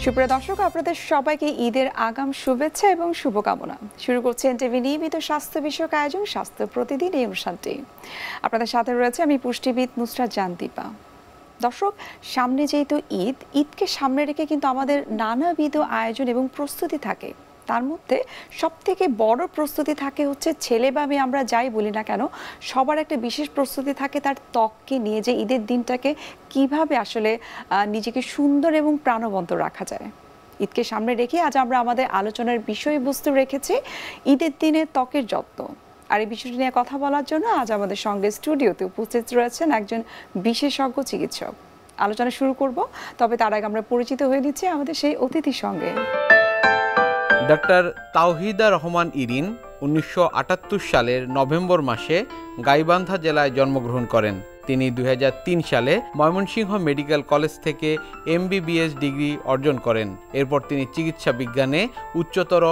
সুপ্রিয় দর্শক, আপনাদের সবাইকে ঈদের আগাম শুভেচ্ছা এবং শুভকামনা। শুরু করছি এনটিভি নিয়মিত স্বাস্থ্য বিষয়ক আয়োজন স্বাস্থ্য প্রতিদিন এই অনুষ্ঠানটি। আপনাদের সাথে রয়েছে আমি পুষ্টিবিদ নুসরাত জাহান দীপা। দর্শক, সামনে যেহেতু ঈদকে সামনে রেখে কিন্তু আমাদের নানাবিধ আয়োজন এবং প্রস্তুতি থাকে। তার মধ্যে সবথেকে বড় প্রস্তুতি থাকে হচ্ছে ছেলে বা মেয়ে আমরা যাই বলি না কেন, সবার একটা বিশেষ প্রস্তুতি থাকে তার ত্বককে নিয়ে, যে ঈদের দিনটাকে কিভাবে আসলে নিজেকে সুন্দর এবং প্রাণবন্ত রাখা যায়। ঈদকে সামনে রেখে আজ আমরা আমাদের আলোচনার বিষয়বস্তু রেখেছি ঈদের দিনে ত্বকের যত্ন। আর এই বিষয়টি নিয়ে কথা বলার জন্য আজ আমাদের সঙ্গে স্টুডিওতে উপস্থিত রয়েছেন একজন বিশেষজ্ঞ চিকিৎসক। আলোচনা শুরু করব, তবে তার আগে আমরা পরিচিত হয়ে নিচ্ছি আমাদের সেই অতিথির সঙ্গে। ডক্টর তাওহিদা রহমান ইরিন 1978 সালের নভেম্বর মাসে গাইবান্ধা জেলায় জন্মগ্রহণ করেন। তিনি 2003 সালে ময়মনসিংহ মেডিকেল কলেজ থেকে MBBS ডিগ্রি অর্জন করেন। এরপর তিনি চিকিৎসা বিজ্ঞানে উচ্চতর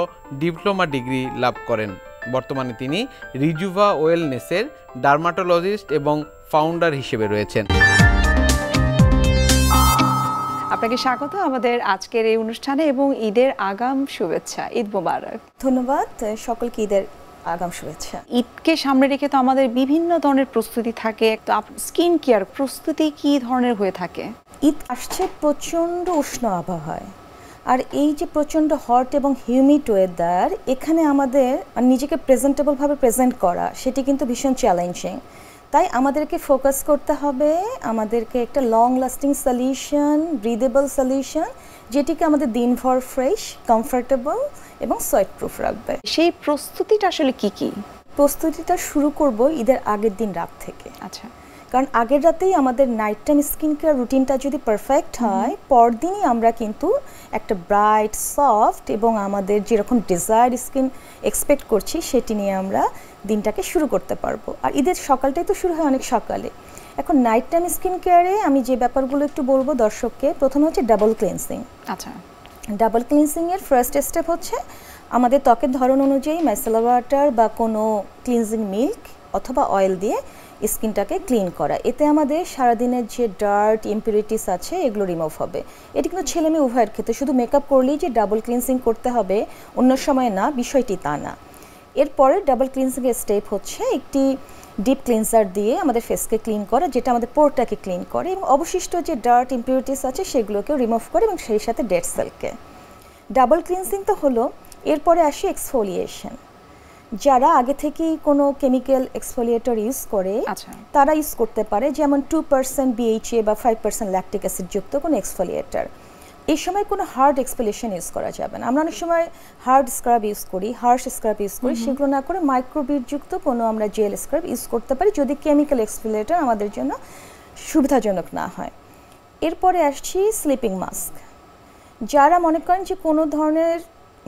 ডিপ্লোমা ডিগ্রি লাভ করেন। বর্তমানে তিনি রিজুভা ওয়েলনেসের ডার্মাটোলজিস্ট এবং ফাউন্ডার হিসেবে রয়েছেন। আপনাকে স্বাগত আমাদের আজকের এই অনুষ্ঠানে এবং ঈদের আগাম শুভেচ্ছা। ঈদ মোবারক। ধন্যবাদ, সকলকে ঈদের আগাম শুভেচ্ছা। ঈদকে সামনে রেখে তো আমাদের বিভিন্ন ধরনের প্রস্তুতি থাকে। তো স্কিন কেয়ার প্রস্তুতি কি ধরনের হয়ে থাকে? ঈদ আসছে প্রচণ্ড উষ্ণ আবহাওয়ায়, আর এই যে প্রচণ্ড হট এবং হিউমিড ওয়েদার, এখানে আমাদের নিজেকে প্রেজেন্টেবলভাবে প্রেজেন্ট করা সেটি কিন্তু ভীষণ চ্যালেঞ্জিং। তাই আমাদেরকে ফোকাস করতে হবে আমাদেরকে একটা long lasting solution, breathable solution, যেটিকে আমাদের দিনভর ফ্রেশ, কমফোর্টেবল এবং সোয়েট প্রুফ রাখবে। সেই প্রস্তুতিটা আসলে কি কি? প্রস্তুতিটা শুরু করব ঈদের আগের দিন রাত থেকে। আচ্ছা, কারণ আগের রাতেই আমাদের নাইট টাইম স্কিন কেয়ার রুটিনটা যদি পারফেক্ট হয়, পরদিনই আমরা কিন্তু একটা ব্রাইট, সফট এবং আমাদের যেরকম ডিজায়ার্ড স্কিন এক্সপেক্ট করছি সেটি নিয়ে আমরা দিনটাকে শুরু করতে পারবো। আর ঈদের সকালটাই তো শুরু হয় অনেক সকালে। এখন নাইট টাইম স্কিন কেয়ারে আমি যে ব্যাপারগুলো একটু বলবো দর্শককে, প্রথমে হচ্ছে ডাবল ক্লিনসিং। আচ্ছা, ডাবল ক্লিনসিংয়ের ফার্স্ট স্টেপ হচ্ছে আমাদের ত্বকের ধরন অনুযায়ী মাইসেলার ওয়াটার বা কোনো ক্লিনজিং মিল্ক অথবা অয়েল দিয়ে স্কিনটাকে ক্লিন করা। এতে আমাদের সারাদিনের যে ডার্ট, ইম্পিউরিটিস আছে এগুলো রিমুভ হবে। এটি কিন্তু ছেলে মেয়ে উভয়ের ক্ষেত্রে, শুধু মেকআপ করলেই যে ডাবল ক্লিনসিং করতে হবে অন্য সময় না, বিষয়টি তা না। এরপরে ডাবল ক্লিনসিংয়ের স্টেপ হচ্ছে একটি ডিপ ক্লিনজার দিয়ে আমাদের ফেসকে ক্লিন করা, যেটা আমাদের পোরটাকে ক্লিন করে এবং অবশিষ্ট যে ডার্ট, ইম্পিউরিটিস আছে সেগুলোকেও রিমুভ করে এবং সেই সাথে ডেড সেলকে। ডাবল ক্লিনসিং তো হলো, এরপরে আসে এক্সফোলিয়েশন। যারা আগে থেকেই কোনো কেমিক্যাল এক্সফোলিয়েটর ইউজ করে তারা ইউজ করতে পারে, যেমন 2% BHA বা 5% ল্যাকটিক অ্যাসিড যুক্ত কোনো এক্সফোলিয়েটর। এই সময় কোনো হার্ড এক্সফোলিয়েশন ইউজ করা যাবে না। আমরা অনেক সময় হার্ড স্ক্রাব ইউজ করি, হার্শ স্ক্রাব ইউজ করি, সেগুলো না করে মাইক্রোবিট যুক্ত কোনো আমরা জেল স্ক্রাব ইউজ করতে পারি, যদি কেমিক্যাল এক্সফোলিয়েটর আমাদের জন্য সুবিধাজনক না হয়। এরপরে আসছি স্লিপিং মাস্ক। যারা মনে করেন যে কোনো ধরনের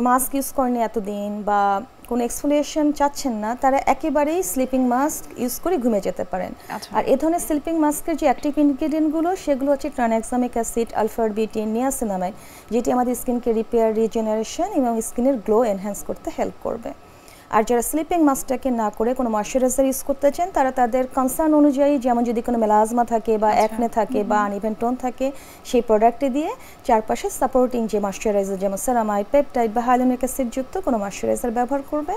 মাস্ক ইউজ করেনি এতদিন বা কোনো এক্সফোলিয়েশন চাচ্ছেন না, তারা একেবারেই স্লিপিং মাস্ক ইউজ করে ঘুমিয়ে যেতে পারেন। আর এ ধরনের স্লিপিং মাস্কের যে অ্যাক্টিভ ইনগ্রেডিয়েন্টগুলো সেগুলো হচ্ছে ট্রানএক্সামিক অ্যাসিড, আলফা-বিউটিন, নিয়াসিনামাইড, যেটি আমাদের স্কিনকে রিপেয়ার, রিজেনারেশন এবং স্কিনের গ্লো এনহ্যান্স করতে হেল্প করবে। আর যারা স্লিপিং মাস্কটাকে না করে কোনো ময়শ্চারাইজার ইউজ করতে চান, তারা তাদের কনসার্ন অনুযায়ী, যেমন যদি কোনো মেলাজমা থাকে বা অ্যাকনে থাকে বা আনইভেন টোন থাকে, সেই প্রোডাক্টে দিয়ে চারপাশে সাপোর্টিং যে ময়শ্চারাইজার, যেমন সেরামাইড, পেপটাইড বা হাইলোনিক অ্যাসিড যুক্ত কোনো ময়শ্চারাইজার ব্যবহার করবে।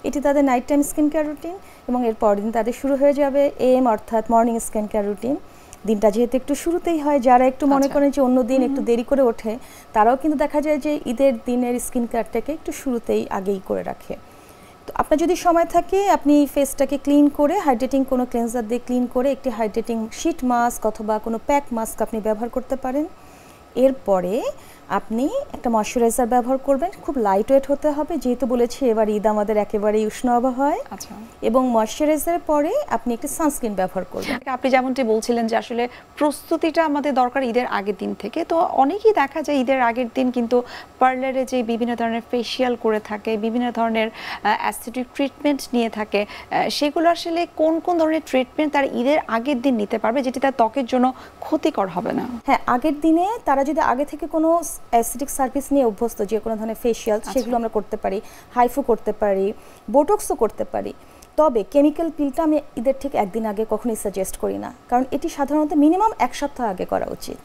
এটি তাদের night time skin care routine এবং এর পরের দিন তাদের শুরু হয়ে যাবে AM অর্থাৎ মর্নিং স্কিন কেয়ার রুটিন। দিনটা যেহেতু একটু শুরুতেই হয়, যারা একটু মনে করেন যে অন্য দিন একটু দেরি করে ওঠে, তারাও কিন্তু দেখা যায় যে ঈদের দিনের স্কিন কেয়ারটাকে একটু শুরুতেই আগেই করে রাখে। তো আপনার যদি সময় থাকে, আপনি ফেসটাকে ক্লিন করে হাইড্রেটিং কোনো ক্লিনজার দিয়ে ক্লিন করে একটি হাইড্রেটিং শীট মাস্ক অথবা কোনো প্যাক মাস্ক আপনি ব্যবহার করতে পারেন। এরপরে আপনি একটা ময়শ্চারাইজার ব্যবহার করবেন, খুব লাইট ওয়েট হতে হবে, যেহেতু বলেছি এবার ঈদ আমাদের একেবারেই উষ্ণ আবহাওয়ায়। আচ্ছা, এবং ময়শ্চারাইজারের পরে আপনি একটি সানস্ক্রিন ব্যবহার করবেন। আপনি যেমনটি বলছিলেন যে আসলে প্রস্তুতিটা আমাদের দরকার ঈদের আগের দিন থেকে। তো অনেকেই দেখা যায় ঈদের আগের দিন কিন্তু পার্লারে যে বিভিন্ন ধরনের ফেসিয়াল করে থাকে, বিভিন্ন ধরনের অ্যাস্থেটিক ট্রিটমেন্ট নিয়ে থাকে, সেগুলো আসলে কোন কোন ধরনের ট্রিটমেন্ট তারা ঈদের আগের দিন নিতে পারবে যেটি তার ত্বকের জন্য ক্ষতিকর হবে না? হ্যাঁ, আগের দিনে তারা যদি আগে থেকে কোনো অ্যাসিডিক সার্ভিস নিয়ে অভ্যস্ত, যে কোনো ধরনের ফেশিয়াল সেগুলো আমরা করতে পারি, হাইফু করতে পারি, বোটক্সও করতে পারি। তবে কেমিক্যাল পিলটা আমি ঈদের ঠিক একদিন আগে কখনোই সাজেস্ট করি না, কারণ এটি সাধারণত মিনিমাম 1 সপ্তাহ আগে করা উচিত।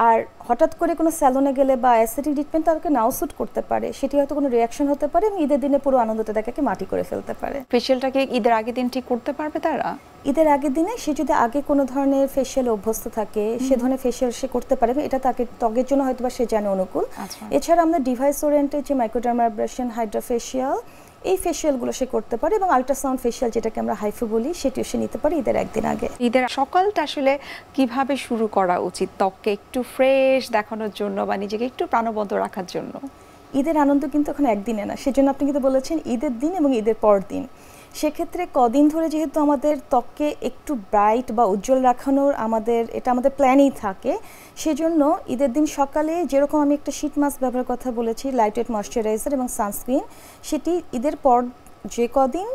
আর হঠাৎ করে কোনো স্যালনে গেলে বা অ্যাসিডিক ট্রিটমেন্ট তাদেরকে নাও স্যুট করতে পারে, সেটি হয়তো কোনো রিয়াকশন হতে পারে এবং ঈদের দিনে পুরো আনন্দটা তাকে মাটি করে ফেলতে পারে। ফেশিয়ালটাকে ঈদের আগের দিন ঠিক করতে পারবে তারা? ঈদের আগের দিনে সে যদি আগে কোনো ধরনের ফেশিয়াল অভ্যস্ত থাকে সে ধরনের ফেশিয়াল সে করতে পারে, এটা তাকে ত্বকের জন্য হয়তো বা সে জানে অনুকূল। এছাড়া আমরা ডিভাইস ওরিয়েন্টেড যে মাইক্রোডারমাব্রেশন, হাইড্রোফেশিয়াল, এই ফেশিয়ালগুলো সে করতে পারে এবং আল্ট্রাসাউন্ড ফেশিয়াল যেটাকে আমরা হাইফু বলি সেটিও সে নিতে পারে ঈদের একদিন আগে। ঈদের সকালটা আসলে কিভাবে শুরু করা উচিত ত্বককে একটু ফ্রেশ দেখানোর জন্য বা নিজেকে একটু প্রাণবন্ত রাখার জন্য? ঈদের আনন্দ কিন্তু এখন একদিনে না, সেজন্য আপনি কিন্তু বলেছেন ঈদের দিন এবং ঈদের পর দিন। সেক্ষেত্রে কদিন ধরে যেহেতু আমাদের ত্বককে একটু ব্রাইট বা উজ্জ্বল রাখানোর এটা আমাদের প্ল্যানেই থাকে, সেজন্য ঈদের দিন সকালে যেরকম আমি একটা শীট মাস্ক ব্যবহারের কথা বলেছি, লাইটওয়েট ময়শ্চারাইজার এবং সানস্ক্রিন, সেটি ঈদের পর যে কদিন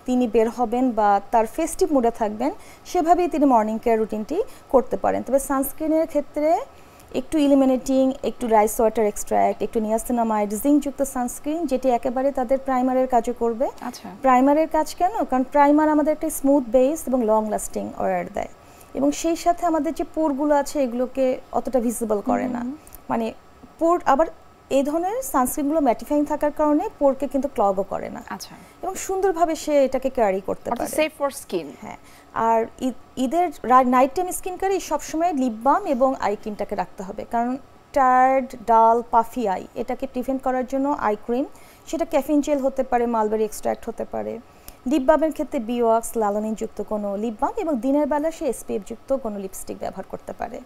তিনি বের হবেন বা তার ফেস্টিভ মুডে থাকবেন সেভাবেই তিনি মর্নিং কেয়ার রুটিনটি করতে পারেন। তবে সানস্ক্রিনের ক্ষেত্রে একটু ইলিমিনেটিং, একটু রাইস ওয়াটার এক্সট্র্যাক্ট, একটু নিয়াসিনামাইড, জিঙ্কযুক্ত সানস্ক্রিন, যেটি একেবারে তাদের প্রাইমারের কাজও করবে। প্রাইমারের কাজ কেন? কারণ প্রাইমার আমাদের একটা স্মুথ বেস এবং লং লাস্টিং ওয়্যার দেয় এবং সেই সাথে আমাদের যে পোরগুলো আছে এগুলোকে অতটা ভিজিবল করে না, মানে পোর আবার এই ধরনের সানস্ক্রিনগুলো ম্যাটিফাইং থাকার কারণে পোরকে কিন্তু ক্লগও করে না এবং সুন্দরভাবে সে এটাকে ক্যারি করতে পারে, সেফ ফর স্কিন। হ্যাঁ, আর ঈদের নাইট টাইম স্কিন কেয়ারে সবসময় লিপ বাম এবং আই ক্রিমটাকে রাখতে হবে, কারণ টায়ার্ড, ডাল, পাফি আই এটাকে প্রিভেন্ট করার জন্য আই ক্রিম, সেটা ক্যাফিন জেল হতে পারে, মালবেরি এক্সট্র্যাক্ট হতে পারে। লিপ বামের ক্ষেত্রে বিওয়াক্স, লালানিন যুক্ত কোনো লিপ বাম এবং দিনের বেলা সে এসপিএফ যুক্ত কোনো লিপস্টিক ব্যবহার করতে পারে।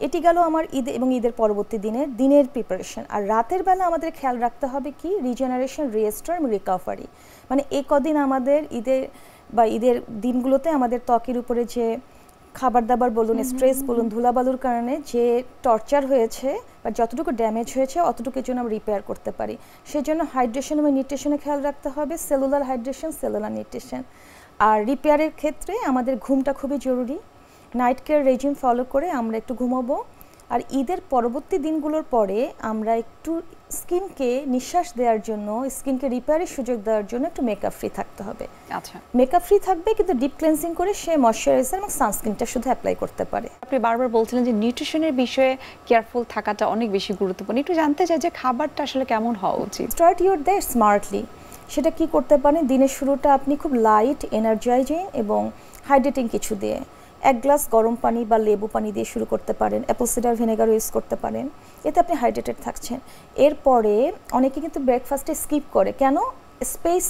এটি গেল আমার ঈদ এবং ঈদের পরবর্তী দিনের প্রিপারেশন। আর রাতের বেলা আমাদের খেয়াল রাখতে হবে কি রিজেনারেশন, রিস্টোর এবং রিকভারি। মানে এই কদিন আমাদের ঈদের দিনগুলোতে আমাদের ত্বকের উপরে যে খাবার দাবার বলুন, স্ট্রেস বলুন, ধুলাবালুর কারণে যে টর্চার হয়েছে বা যতটুকু ড্যামেজ হয়েছে অতটুকুর জন্য আমরা রিপেয়ার করতে পারি। সেজন্য হাইড্রেশন এবং নিউট্রিশনে খেয়াল রাখতে হবে, সেলুলার হাইড্রেশন, সেলুলার নিউট্রিশন। আর রিপেয়ারের ক্ষেত্রে আমাদের ঘুমটা খুবই জরুরি, নাইট কেয়ার রেজিম ফলো করে আমরা একটু ঘুমাবো। আর ঈদের পরবর্তী দিনগুলোর পরে আমরা একটু স্কিনকে নিঃশ্বাস দেওয়ার জন্য, স্কিনকে রিপেয়ারের সুযোগ দেওয়ার জন্য একটু মেকআপ ফ্রি থাকতে হবে। মেকআপ ফ্রি থাকবে কিন্তু ডিপ ক্লেন্সিং করে সে ময়শ্চারাইজার এবং সানস্ক্রিনটা শুধু অ্যাপ্লাই করতে পারে। আপনি বারবার বলছিলেন যে নিউট্রিশনের বিষয়ে কেয়ারফুল থাকাটা অনেক বেশি গুরুত্বপূর্ণ, একটু জানতে চাই যে খাবারটা আসলে কেমন হওয়া উচিত? Start your day smartly. সেটা কি করতে পারেন? দিনের শুরুটা আপনি খুব লাইট, এনার্জাইজিং এবং হাইড্রেটিং কিছু দিয়ে 1 গ্লাস গরম পানি বা লেবু পানি দিয়ে শুরু করতে পারেন, অ্যাপল সিডার ভিনেগার ইউজ করতে পারেন, এতে আপনি হাইড্রেটেড থাকছেন। এরপরে অনেকে কিন্তু ব্রেকফাস্টে স্কিপ করে, কেন? স্পেস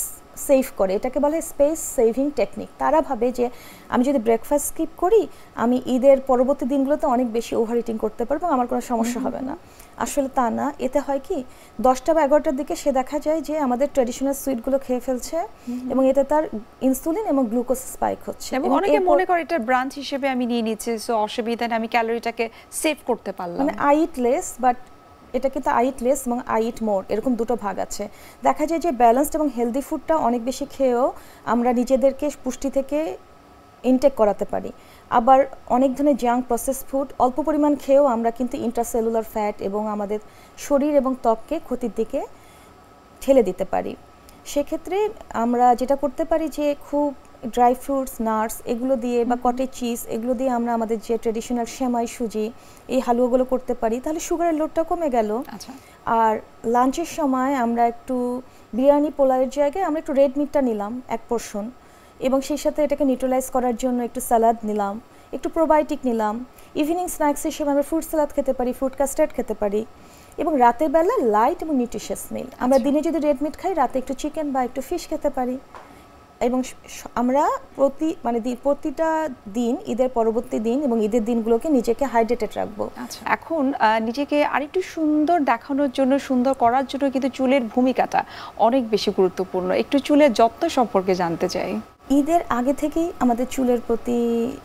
সেভ করে, এটাকে বলে স্পেস সেভিং টেকনিক। তারা ভাবে যে আমি যদি ব্রেকফাস্ট স্কিপ করি আমি ঈদের পরবর্তী দিনগুলোতে অনেক বেশি ওভার ইটিং করতে পারবো, আমার কোনো সমস্যা হবে না। আসলে তা না, এতে হয় কি 10টা বা 11টার দিকে সে দেখা যায় যে আমাদের ট্র্যাডিশনাল সুইটগুলো খেয়ে ফেলছে এবং এতে তার ইনসুলিন এবং গ্লুকোজ স্পাইক হচ্ছে এবং অনেকে মনে করে এটা ব্রাঞ্চ হিসেবে আমি নিয়ে নিচ্ছি, সো অসুবিধা নেই, আমি ক্যালোরিটাকে সেভ করতে পারলাম। মানে আই ইট লেস, বাট এটা কিন্তু আই ইট লেস এবং আই ইট মোর, এরকম দুটো ভাগ আছে। দেখা যায় যে ব্যালেন্সড এবং হেলদি ফুডটা অনেক বেশি খেয়েও আমরা নিজেদেরকে পুষ্টি থেকে ইনটেক করাতে পারি, আবার অনেক ধরনের জাঙ্ক প্রসেস ফুড অল্প পরিমাণ খেয়েও আমরা কিন্তু ইন্ট্রাসেলুলার ফ্যাট এবং আমাদের শরীর এবং ত্বককে ক্ষতির দিকে ঠেলে দিতে পারি। সেক্ষেত্রে আমরা যেটা করতে পারি যে খুব ড্রাই ফ্রুটস, নাটস এগুলো দিয়ে বা কটেজ চিজ এগুলো দিয়ে আমরা আমাদের যে ট্রেডিশনাল সেমাই, সুজি, এই হালুয়াগুলো করতে পারি, তাহলে সুগারের লোডটা কমে গেল। আর লাঞ্চের সময় আমরা একটু বিরিয়ানি, পোলাওয়ের জায়গায় আমরা একটু রেড মিটটা নিলাম 1 পোর্শন এবং সেই সাথে এটাকে নিউট্রালাইজ করার জন্য একটু স্যালাড নিলাম, একটু প্রোবায়োটিক নিলাম। ইভিনিং স্ন্যাক্স হিসেবে আমরা ফ্রুট স্যালাড খেতে পারি, ফ্রুট কাস্টার্ড খেতে পারি এবং রাতের বেলা লাইট এবং নিউট্রিশিয়াস মিল। আমরা দিনে যদি রেড মিট খাই, রাতে একটু চিকেন বা একটু ফিশ খেতে পারি এবং আমরা প্রতিটা দিন, ঈদের পরবর্তী দিন এবং ঈদের দিনগুলোকে নিজেকে হাইড্রেটেড রাখবো। এখন নিজেকে আরেকটু সুন্দর দেখানোর জন্য, সুন্দর করার জন্য কিন্তু চুলের ভূমিকাটা অনেক বেশি গুরুত্বপূর্ণ। একটু চুলের যত্ন সম্পর্কে জানতে চাই। ঈদের আগে থেকেই আমাদের চুলের প্রতি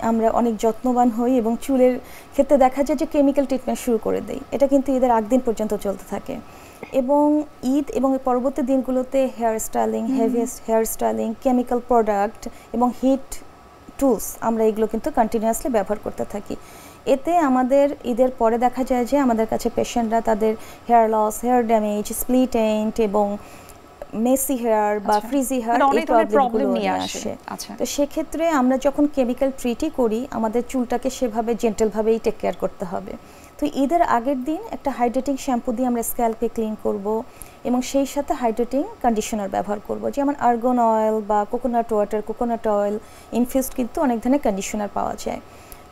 আমরা অনেক যত্নবান হই এবং চুলের ক্ষেত্রে দেখা যায় যে কেমিক্যাল ট্রিটমেন্ট শুরু করে দেই, এটা কিন্তু ঈদের আগ দিন পর্যন্ত চলতে থাকে এবং ঈদ এবং পরবর্তী দিনগুলোতে hair styling, heavy hair styling, chemical product এবং হিট টুলস আমরা এগুলো কিন্তু কন্টিনিউয়াসলি ব্যবহার করতে থাকি। এতে আমাদের ঈদের পরে দেখা যায় যে আমাদের কাছে পেশেন্টরা তাদের hair loss, hair damage, split end এবং মেসি হেয়ার বা ফ্রিজি হেয়ার এই প্রবলেমগুলো নিয়ে আসে। তো সেক্ষেত্রে আমরা যখন কেমিক্যাল ট্রিটই করি আমাদের চুলটাকে সেভাবে জেন্টেলভাবেই টেক কেয়ার করতে হবে। তো ঈদের আগের দিন একটা হাইড্রেটিং শ্যাম্পু দিয়ে আমরা স্ক্যাল্পকে ক্লিন করব এবং সেই সাথে হাইড্রেটিং কন্ডিশনার ব্যবহার করব, যেমন আর্গন অয়েল বা coconut water, coconut oil infused কিন্তু অনেক ধরনের কন্ডিশনার পাওয়া যায়।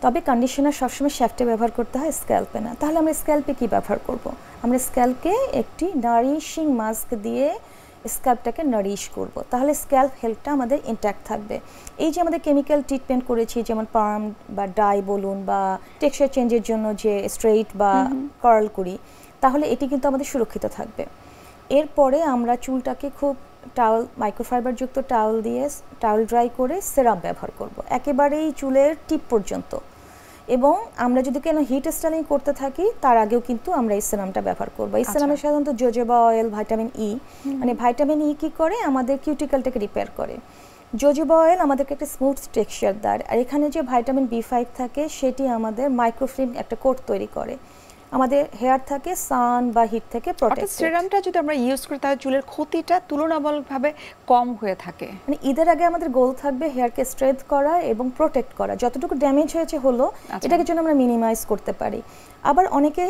তবে কন্ডিশনার সবসময় শ্যাফটে ব্যবহার করতে হয়, স্ক্যাল্পে না। তাহলে আমরা স্ক্যাল্পে কি ব্যবহার করব? আমরা স্ক্যাল্পকে একটি নারিশিং মাস্ক দিয়ে স্ক্যাল্পটাকে নারিশ করব, তাহলে স্ক্যাল্প হেলথটা আমাদের ইনট্যাক্ট থাকবে। এই যে আমাদের কেমিক্যাল ট্রিটমেন্ট করেছি, যেমন পার্ম বা ডাই বলুন বা টেক্সচার চেঞ্জের জন্য যে স্ট্রেইট বা কার্ল করি, তাহলে এটি কিন্তু আমাদের সুরক্ষিত থাকবে। এরপরে আমরা চুলটাকে খুব টাওয়েল, মাইক্রোফাইবারযুক্ত টাওয়েল দিয়ে টাওয়েল ড্রাই করে সেরাম ব্যবহার করব একেবারেই চুলের টিপ পর্যন্ত। এবং আমরা যদি কেন হিট স্টাইলিং করতে থাকি তার আগেও কিন্তু আমরা এই সেরামটা ব্যবহার করব। এই সেরামে সাধারণত জোজোবা অয়েল, ভাইটামিন ই, মানে ভাইটামিন ই কি করে আমাদের কিউটিক্যালটাকে রিপেয়ার করে। জোজোবা অয়েল আমাদেরকে একটা স্মুথ টেক্সচার দেয়, আর এখানে যে ভাইটামিন B5 থাকে সেটি আমাদের মাইক্রোফিল্ম একটা কোট তৈরি করে, আমাদের হেয়ার থাকে সান বা হিট থেকে প্রোটেক্ট। সিরামটা যদি আমরা ইউজ করি তাহলে চুলের ক্ষতিটা তুলনামূলকভাবে কম হয়ে থাকে। মানে ঈদের আগে আমাদের গোল থাকবে হেয়ারকে স্ট্রেট করা এবং প্রোটেক্ট করা, যতটুকু ড্যামেজ হয়েছে হলো এটাকে জন্য আমরা মিনিমাইজ করতে পারি। আবার অনেকে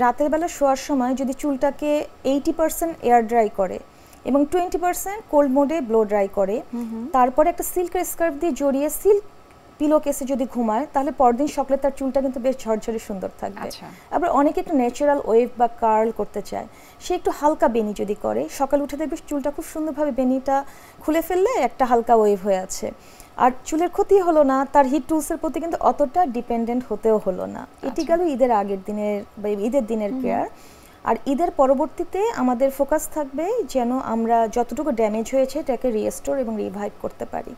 রাতের বেলা শোয়ার সময় যদি চুলটাকে 80% এয়ার ড্রাই করে এবং 20% কোল্ড মোডে ব্লো ড্রাই করে, তারপরে একটা সিল্কের স্কার্ফ দিয়ে জড়িয়ে সিল্ক পিলো কেসে যদি ঘুমায়, তাহলে পরদিন সকালে তার চুলটা কিন্তু বেশ ঝরঝরে সুন্দর থাকবে। আবার অনেকে একটু ন্যাচারাল ওয়েভ বা কার্ল করতে চায়, সে একটু হালকা বেনি যদি করে, সকালে উঠে দেখবে চুলটা খুব সুন্দরভাবে বেনিটা খুলে ফেললে একটা হালকা ওয়েভ হয়ে আছে, আর চুলের ক্ষতি হলো না, তার হিট টুলসের প্রতি কিন্তু অতটা ডিপেন্ডেন্ট হতেও হলো না। এটি গেল ঈদের আগের দিনের বা ঈদের দিনের কেয়ার। আর ঈদের পরবর্তীতে আমাদের ফোকাস থাকবে যেন আমরা যতটুকু ড্যামেজ হয়েছে এটাকে রিস্টোর এবং রিভাইভ করতে পারি।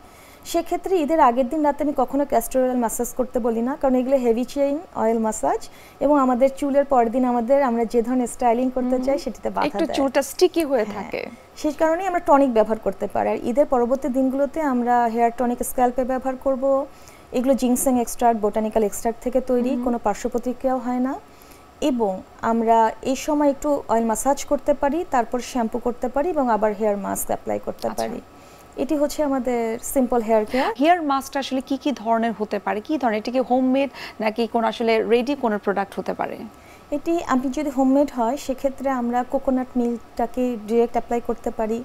সেক্ষেত্রে ঈদের আগের দিন রাতে আমি কখনো ক্যাস্টর অয়েল ম্যাসাজ করতে বলি না, কারণ এগুলো হেভি চেইন অয়েল ম্যাসাজ এবং আমাদের চুলের পরের দিন আমরা যে ধরনের স্টাইলিং করতে চাই সেটিতে বাধা দেয়, একটু চুলটা স্টিকি হয়ে থাকে। সেই কারণেই আমরা টনিক ব্যবহার করতে পারি। আর ঈদের পরবর্তী দিনগুলোতে আমরা হেয়ার টনিক স্ক্যাল্পে ব্যবহার করব। এগুলো জিনসেং এক্সট্রাক্ট, বোটানিক্যাল এক্সট্রাক্ট থেকে তৈরি, কোনো পার্শ্ব প্রতিক্রিয়াও হয় না। এবং আমরা এই সময় একটু অয়েল ম্যাসাজ করতে পারি, তারপর শ্যাম্পু করতে পারি এবং আবার হেয়ার মাস্ক অ্যাপ্লাই করতে পারি। এটি হচ্ছে আমাদের সিম্পল হেয়ার কেয়ার। হেয়ার মাস্কটা আসলে কি কি ধরনের হতে পারে, কি ধরনের, এটা কি হোমমেড নাকি কোন আসলে রেডি কোন প্রোডাক্ট হতে পারে? এটি আপনি যদি হোমমেড হয় সেক্ষেত্রে আমরা কোকোনাট মিল্কটাকে ডিরেক্ট অ্যাপ্লাই করতে পারি।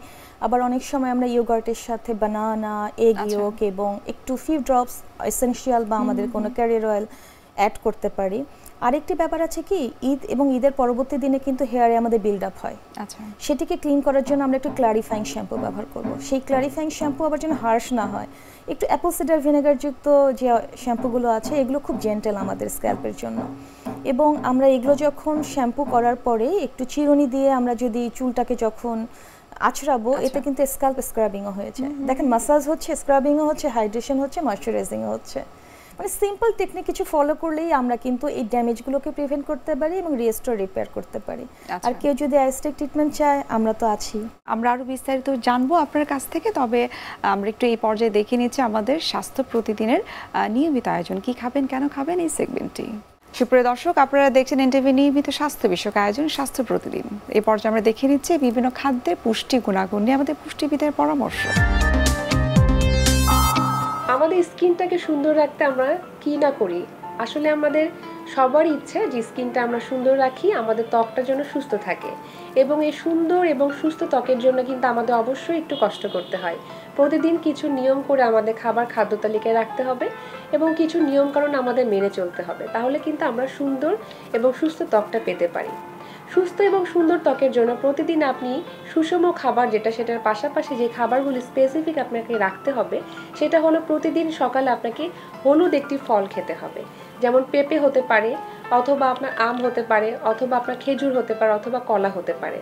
আবার অনেক সময় আমরা ইয়োগার্টের সাথে বানানা, এগ ইয়োক এবং একটু ফিউ ড্রপস এসেনশিয়াল বা আমাদের কোনো ক্যারিয়ার অয়েল অ্যাড করতে পারি। আরেকটি ব্যাপার আছে কি, ঈদ এবং ঈদের পরবর্তী দিনে কিন্তু হেয়ারে আমাদের বিল্ড আপ হয়, সেটিকে ক্লিন করার জন্য আমরা একটু ক্লারিফাইং শ্যাম্পু ব্যবহার করব। সেই ক্লারিফাইং শ্যাম্পু আবার যেন হার্শ না হয়, একটু অ্যাপল সিডার ভিনেগার যুক্ত যে শ্যাম্পুগুলো আছে এগুলো খুব জেন্টেল আমাদের স্ক্যাল্পের জন্য। এবং আমরা এগুলো যখন শ্যাম্পু করার পরে একটু চিরুনি দিয়ে আমরা যদি চুলটাকে যখন আছড়াবো, এতে কিন্তু স্ক্যাল্প স্ক্রাবিংও হয়েছে। দেখেন মাসাজ হচ্ছে, স্ক্রাবিংও হচ্ছে, হাইড্রেশন হচ্ছে, ময়শ্চারাইজিংও হচ্ছে। মানে সিম্পল টেকনিক কিছু ফলো করলেই আমরা কিন্তু এই ড্যামেজগুলোকে প্রিভেন্ট করতে পারি এবং রিস্টোর রিপেয়ার করতে পারি। আর কেউ যদি অ্যাস্টেটিক ট্রিটমেন্ট চায় আমরা তো আছি। আমরা আরো বিস্তারিত জানবো আপনার কাছ থেকে, তবে আমরা একটু এই পর্যায়ে দেখে নিচ্ছি আমাদের স্বাস্থ্য প্রতিদিনের নিয়মিত আয়োজন, কি খাবেন কেন খাবেন এই সেগমেন্টটি। সুপ্রিয় দর্শক, আপনারা দেখছেন এনটিভি নিয়মিত স্বাস্থ্য বিষয়ক আয়োজন স্বাস্থ্য প্রতিদিন। এই পর্যায়ে আমরা দেখে নিচ্ছি বিভিন্ন খাদ্যের পুষ্টি গুণাগুণ নিয়ে আমাদের পুষ্টিবিদের পরামর্শ। আমাদের স্কিনটাকে সুন্দর রাখতে আমরা কি না করি, আসলে আমাদের সবারই ইচ্ছে যে স্কিনটা আমরা সুন্দর রাখি, আমাদের ত্বকটা যেন সুস্থ থাকে। এবং এই সুন্দর এবং সুস্থ ত্বকের জন্য কিন্তু আমাদের অবশ্যই একটু কষ্ট করতে হয়। প্রতিদিন কিছু নিয়ম করে আমাদের খাদ্য তালিকায় রাখতে হবে এবং কিছু নিয়মকানুন আমাদের মেনে চলতে হবে, তাহলে কিন্তু আমরা সুন্দর এবং সুস্থ ত্বকটা পেতে পারি। সুস্থ এবং সুন্দর ত্বকের জন্য প্রতিদিন আপনি সুষম খাবার, সেটার পাশাপাশি যে খাবারগুলি স্পেসিফিক আপনাকে রাখতে হবে সেটা হলো প্রতিদিন সকালে আপনাকে হলুদ একটি ফল খেতে হবে, যেমন পেঁপে হতে পারে, অথবা আপনার আম হতে পারে, অথবা আপনার খেজুর হতে পারে, অথবা কলা হতে পারে,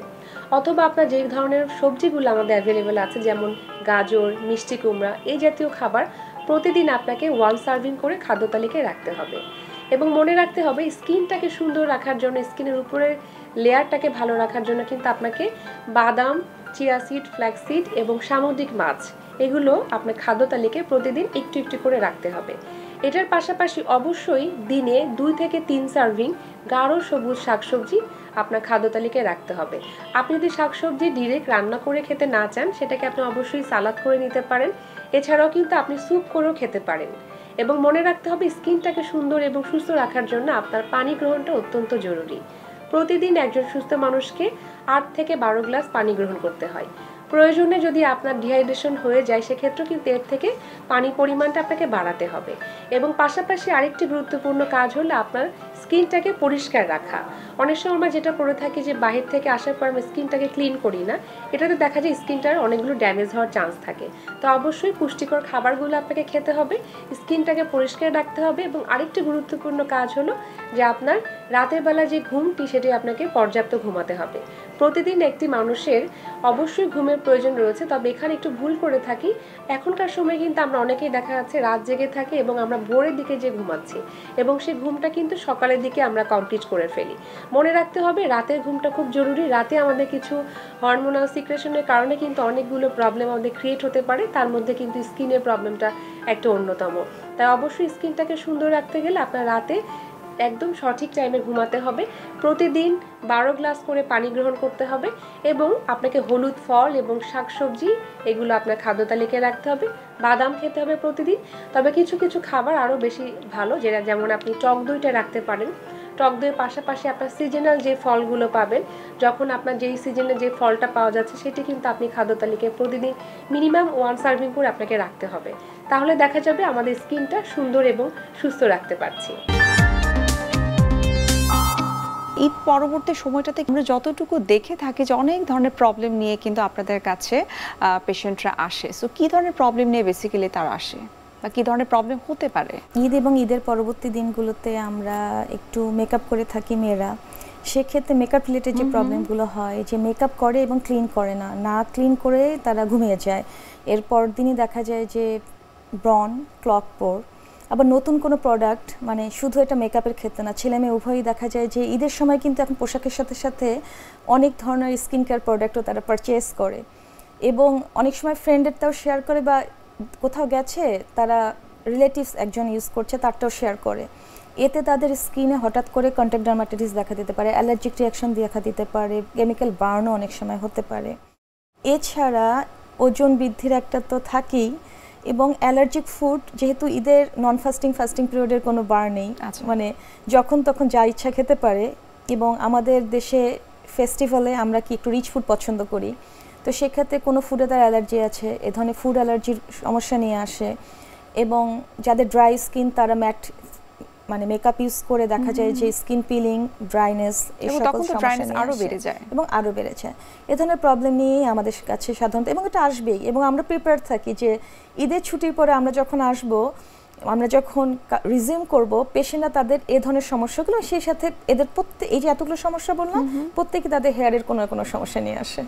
অথবা আপনার যে ধরনের সবজিগুলো আমাদের অ্যাভেলেবেল আছে যেমন গাজর, মিষ্টি কুমড়া, এই জাতীয় খাবার প্রতিদিন আপনাকে 1 সার্ভিং করে খাদ্য তালিকায় রাখতে হবে। এবং মনে রাখতে হবে স্কিনটাকে সুন্দর রাখার জন্য, স্কিনের উপরের লেয়ারটাকে ভালো রাখার জন্য কিন্তু আপনাকে বাদাম, চিয়া সিড, ফ্ল্যাক্স সিড এবং সামুদ্রিক মাছ এগুলো আপনার খাদ্য তালিকায় প্রতিদিন একটু একটু করে রাখতে হবে। এটার পাশাপাশি অবশ্যই দিনে 2 থেকে 3 সার্ভিং গাঢ় সবুজ শাকসবজি আপনার খাদ্য তালিকায় রাখতে হবে। আপনি যদি শাকসবজি ডিরেক্ট রান্না করে খেতে না চান, সেটাকে আপনি অবশ্যই সালাদ করে নিতে পারেন। এছাড়াও কিন্তু আপনি স্যুপ করেও খেতে পারেন। এবং মনে রাখতে হবে, স্কিনটাকে সুন্দর এবং সুস্থ রাখার জন্য আপনার পানি গ্রহণটা অত্যন্ত জরুরি। প্রতিদিন একজন সুস্থ মানুষকে 8 থেকে 12 গ্লাস পানি গ্রহণ করতে হয়। প্রয়োজনে যদি আপনার ডিহাইড্রেশন হয়ে যায়, সেক্ষেত্রে কিন্তু এর থেকে পানি পরিমাণটা আপনাকে বাড়াতে হবে। এবং পাশাপাশি আরেকটি গুরুত্বপূর্ণ কাজ হলো আপনার স্কিনটাকে পরিষ্কার রাখা। অনেক সময় আমরা যেটা করে থাকি যে বাহির থেকে আসার পর আমরা স্কিনটাকে ক্লিন করি না, এটাতে দেখা যায় স্কিনটার অনেকগুলো ড্যামেজ হওয়ার চান্স থাকে। তো অবশ্যই পুষ্টিকর খাবারগুলো আপনাকে খেতে হবে, স্কিনটাকে পরিষ্কার রাখতে হবে। এবং আরেকটি গুরুত্বপূর্ণ কাজ হলো যে আপনার রাতের বেলা যে ঘুমটি, সেটি আপনাকে পর্যাপ্ত ঘুমাতে হবে। প্রতিদিন একটি মানুষের অবশ্যই ঘুমের প্রয়োজন রয়েছে, তবে এখানে একটু ভুল করে থাকি। এখনকার সময় কিন্তু আমরা অনেকেই দেখা যাচ্ছে রাত জেগে থাকি এবং আমরা ভোরের দিকে যে ঘুমাচ্ছি, এবং সেই ঘুমটা কিন্তু সকালের দিকে আমরা কমপ্লিট করে ফেলি। মনে রাখতে হবে রাতের ঘুমটা খুব জরুরি। রাতে আমাদের কিছু হরমোনাল সিক্রেশনের কারণে কিন্তু অনেকগুলো প্রবলেম আমাদের ক্রিয়েট হতে পারে, তার মধ্যে কিন্তু স্কিনের প্রবলেমটা একটা অন্যতম। তাই অবশ্যই স্কিনটাকে সুন্দর রাখতে গেলে আপনার রাতে একদম সঠিক টাইমে ঘুমাতে হবে। প্রতিদিন 12 গ্লাস করে পানি গ্রহণ করতে হবে এবং আপনাকে হলুদ ফল এবং শাকসবজি এগুলো আপনার খাদ্য তালিকায় রাখতে হবে। বাদাম খেতে হবে প্রতিদিন। তবে কিছু কিছু খাবার আরও বেশি ভালো, যেমন আপনি টক দইটা রাখতে পারেন। টক দইয়ের পাশাপাশি আপনার সিজনাল যে ফলগুলো পাবেন, যখন আপনার যেই সিজনে যে ফলটা পাওয়া যাচ্ছে, সেটি কিন্তু আপনি খাদ্য তালিকায় প্রতিদিন মিনিমাম 1 সার্ভিং করে আপনাকে রাখতে হবে। তাহলে দেখা যাবে আমাদের স্কিনটা সুন্দর এবং সুস্থ রাখতে পারছি। ঈদ পরবর্তী সময়টাতে আমরা যতটুকু দেখে থাকি যে অনেক ধরনের প্রবলেম নিয়ে কিন্তু আপনাদের কাছে পেশেন্টরা আসে। সো কী ধরনের প্রবলেম নিয়ে বেসিক্যালি তারা আসে বা কী ধরনের প্রবলেম হতে পারে? ঈদ এবং ঈদের পরবর্তী দিনগুলোতে আমরা একটু মেকআপ করে থাকি মেয়েরা। সেক্ষেত্রে মেকআপ রিলেটেড যে প্রবলেমগুলো হয়, যে মেকআপ করে এবং ক্লিন করে না ক্লিন করে তারা ঘুমিয়ে যায়, এরপর দিনই দেখা যায় যে ব্রন ক্লক পোর। আবার নতুন কোনো প্রোডাক্ট, মানে শুধু এটা মেকআপের ক্ষেত্রে না, ছেলে মেয়ে উভয়ই দেখা যায় যে ঈদের সময় কিন্তু এখন পোশাকের সাথে সাথে অনেক ধরনের স্কিন কেয়ার প্রোডাক্টও তারা পারচেস করে এবং অনেক সময় ফ্রেন্ডেরটাও শেয়ার করে, বা কোথাও গেছে তারা রিলেটিভস একজন ইউজ করছে তারটাও শেয়ার করে। এতে তাদের স্কিনে হঠাৎ করে কন্টাক্ট ডার্মাটাইটিস দেখা দিতে পারে, অ্যালার্জিক রিয়াকশন দেখা দিতে পারে, কেমিক্যাল বার্নও অনেক সময় হতে পারে। এছাড়া ওজন বৃদ্ধির একটা তো থাকেই, এবং অ্যালার্জিক ফুড, যেহেতু ঈদের নন ফাস্টিং পিরিয়ডের কোনো বার নেই, মানে যখন তখন যা ইচ্ছা খেতে পারে। এবং আমাদের দেশে ফেস্টিভ্যালে আমরা কি একটু রিচ ফুড পছন্দ করি, তো সেক্ষেত্রে কোনো ফুডে তার অ্যালার্জি আছে, এ ধরনের ফুড অ্যালার্জির সমস্যা নিয়ে আসে। এবং যাদের ড্রাই স্কিন, তারা মানে মেকআপ ইউজ করে দেখা যায় যে স্কিন পিলিং, ড্রাইনেস, এই সকল সমস্যা আরও বেড়ে যায় এবং আরও বেড়ে যায়। এ ধরনের প্রবলেম নিয়েই আমাদের কাছে সাধারণত, এবং এটা আসবেই, এবং আমরা প্রিপেয়ার থাকি যে ঈদের ছুটির পরে আমরা যখন আসবো, আমরা যখন রিজিউম করব, পেশেন্টরা তাদের এ ধরনের সমস্যাগুলো, সেই সাথে এদের এই যে এতগুলো সমস্যা বললাম, প্রত্যেকে তাদের হেয়ারের কোনো না কোনো সমস্যা নিয়ে আসে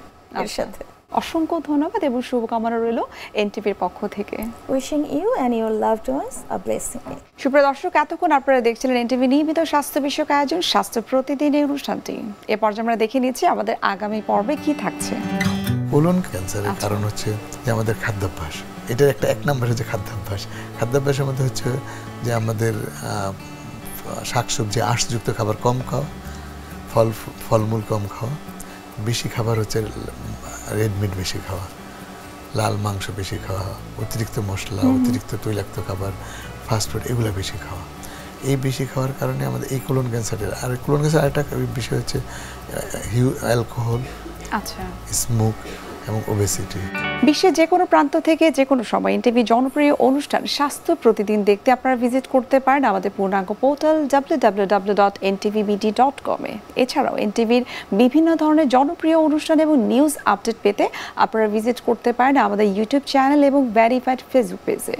এর সাথে। অসংখ্য ধন্যবাদ এবং শুভকামনা রইল এনটিভির পক্ষ থেকে। Wishing you and your loved ones a blessing. সুপ্রিয় দর্শক, এতক্ষণ আপনারা দেখছিলেন এনটিভি নিয়মিত স্বাস্থ্য বিষয়ক আয়োজন স্বাস্থ্য প্রতিদিন এই অনুষ্ঠানটি। এ পর্যায়ে আমরা দেখে নিচ্ছি আমাদের আগামী পর্বে কি থাকছে। কোলন ক্যান্সারের কারণ হচ্ছে যে আমাদের খাদ্যাভ্যাস। এটার একটা 1 নম্বর হচ্ছে খাদ্যাভ্যাস। খাদ্যাভ্যাসের মধ্যে হচ্ছে যে আমাদের শাকসবজি আঁশযুক্ত খাবার কম খাওয়া, ফলমূল কম খাওয়া, বেশি খাবার হচ্ছে রেড মিট বেশি খাওয়া, লাল মাংস বেশি খাওয়া, অতিরিক্ত মশলা, অতিরিক্ত তৈলাক্ত খাবার, ফাস্টফুড এগুলো বেশি খাওয়া। এই বেশি খাওয়ার কারণে আমাদের এই কোলন ক্যান্সারের, আর কোলন ক্যান্সার আরেকটা বিষয় হচ্ছে অ্যালকোহল, স্মোক এবং ওবেসিটি। বিশ্বের যে কোনো প্রান্ত থেকে যে কোনো সময় এনটিভি জনপ্রিয় অনুষ্ঠান স্বাস্থ্য প্রতিদিন দেখতে আপনারা ভিজিট করতে পারেন আমাদের পূর্ণাঙ্গ পোর্টাল www.ntvbd.com এ। এছাড়াও এনটিভির বিভিন্ন ধরনের জনপ্রিয় অনুষ্ঠান এবং নিউজ আপডেট পেতে আপনারা ভিজিট করতে পারেন আমাদের ইউটিউব চ্যানেল এবং ভেরিফাইড ফেসবুক পেজে।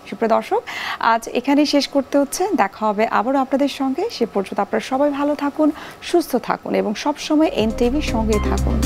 সুপ্রিয় দর্শক, আজ এখানেই শেষ করতে হচ্ছে। দেখা হবে আবারও আপনাদের সঙ্গে। সে পর্যন্ত আপনারা সবাই ভালো থাকুন, সুস্থ থাকুন এবং সবসময় এনটিভির সঙ্গেই থাকুন।